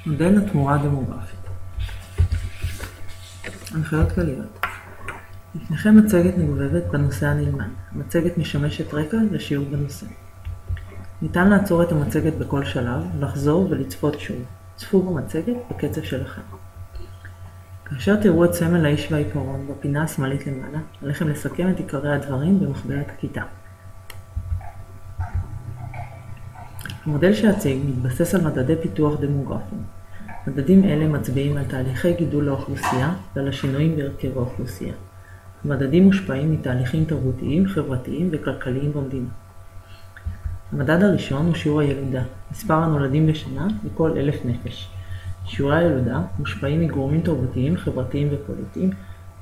מודל לתמורה דמוגרפית. הנחיות כלליות. לפניכם מצגת מגובבת בנושא הנלמד. המצגת משמשת רקע לשיעור בנושא. ניתן לעצור את המצגת בכל שלב, לחזור ולצפות שוב. צפו במצגת בקצב שלכם. כאשר תראו את סמל האיש והעיפרון בפינה השמאלית למעלה, עליכם לסכם את עיקרי הדברים במחברת הכיתה. המודל שאציג מתבסס על מדדי פיתוח דמוגרפיים. מדדים אלה מצביעים על תהליכי גידול האוכלוסייה ועל השינויים בהרכב האוכלוסייה. המדדים מושפעים מתהליכים תרבותיים, חברתיים וכלכליים במדינה. המדד הראשון הוא שיעור הילודה, מספר הנולדים בשנה לכל 1,000 נפש. שיעורי הילודה מושפעים מגורמים תרבותיים, חברתיים ופוליטיים,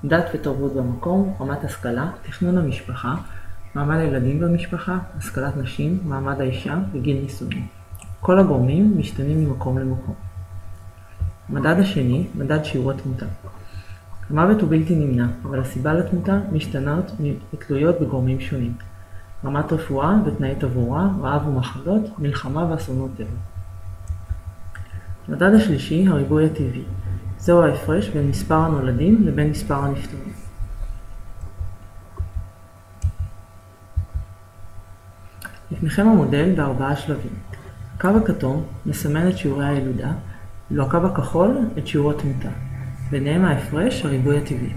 דת ותרבות במקום, רמת השכלה, תכנון המשפחה, מעמד הילדים במשפחה, השכלת נשים, מעמד האישה וגיל נישואין. כל הגורמים משתנים ממקום למקום. המדד השני, מדד שיעור התמותה. המוות הוא בלתי נמנע, אבל הסיבה לתמותה משתנות ותלויות בגורמים שונים. רמת רפואה ותנאי תברואה, רעב ומחלות, מלחמה ואסונות טבע. המדד השלישי, הריבוי הטבעי. זהו ההפרש בין מספר הנולדים לבין מספר הנפטרים. לפניכם המודל ב4 שלבים. הקו הכתום מסמן את שיעורי הילודה, ואילו הקו הכחול את שיעור התמותה. ביניהם ההפרש, הריבוי הטבעי.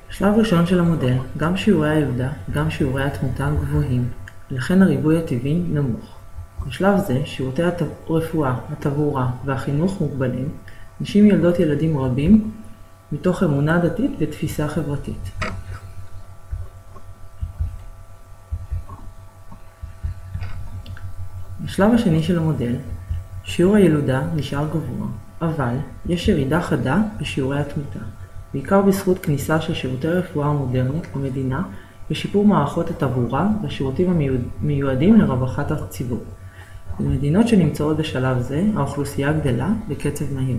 בשלב ראשון של המודל, גם שיעורי הילודה וגם שיעורי התמותה גבוהים, ולכן הריבוי הטבעי נמוך. בשלב זה, שירותי הרפואה, התברואה והחינוך מוגבלים, נשים יולדות ילדים רבים מתוך אמונה דתית ותפיסה חברתית. בשלב השני של המודל, שיעור הילודה נשאר גבוה, אבל יש ירידה חדה בשיעורי התמותה, בעיקר בזכות כניסה של שירותי רפואה המודרנית למדינה ושיפור מערכות התברואה והשירותים המיועדים לרווחת הציבור. במדינות שנמצאות בשלב זה, האוכלוסייה גדלה בקצב מהיר.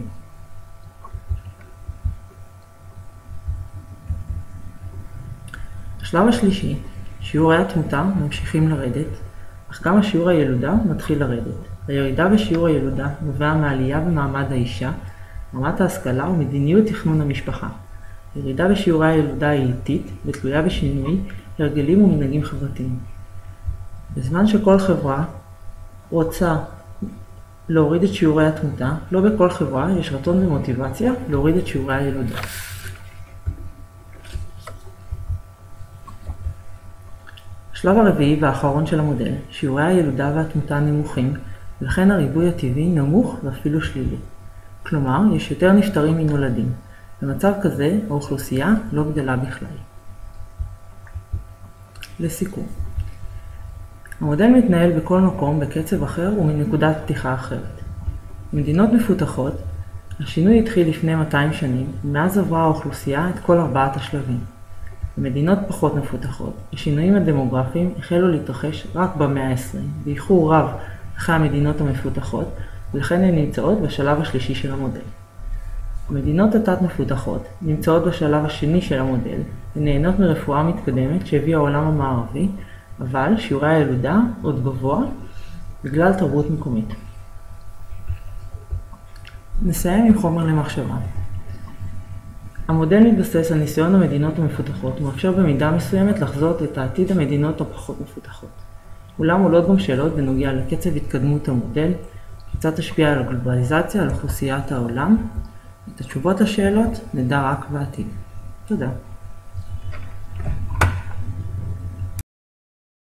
בשלב השלישי, שיעורי התמותה ממשיכים לרדת, אך גם השיעור הילודה מתחיל לרדת. הירידה בשיעור הילודה נובע מעלייה במעמד האישה, רמת ההשכלה ומדיניות תכנון המשפחה. הירידה בשיעורי הילודה היא איטית ותלויה בשינוי הרגלים ומנהגים חברתיים. בזמן שכל חברה רוצה להוריד את שיעורי התמותה, לא בכל חברה יש רצון ומוטיבציה להוריד את שיעורי הילודה. בשלב הרביעי והאחרון של המודל, שיעורי הילודה והתמותה נמוכים, ולכן הריבוי הטבעי נמוך ואפילו שלילי. כלומר, יש יותר נפטרים מנולדים. במצב כזה, האוכלוסייה לא גדלה בכלל. לסיכום. המודל מתנהל בכל מקום בקצב אחר ומנקודת פתיחה אחרת. במדינות מפותחות, השינוי התחיל לפני 200 שנים, ומאז עברה האוכלוסייה את כל 4 השלבים. במדינות פחות מפותחות, השינויים הדמוגרפיים החלו להתרחש רק במאה ה-20, באיחור רב אחרי המדינות המפותחות, ולכן הן נמצאות בשלב השלישי של המודל. המדינות התת מפותחות נמצאות בשלב השני של המודל, ונהנות מרפואה מתקדמת שהביא העולם המערבי, אבל שיעורי הילודה עוד גבוה בגלל תרבות מקומית. נסיים עם חומר למחשבה. המודל מתבסס על ניסיון המדינות המפותחות ומאפשר במידה מסוימת לחזות את העתיד המדינות הפחות מפותחות. אולם עולות גם שאלות בנוגע לקצב התקדמות המודל, כיצד תשפיע על הגלובליזציה, על אוכלוסיית העולם. את התשובות לשאלות נדע רק בעתיד. תודה.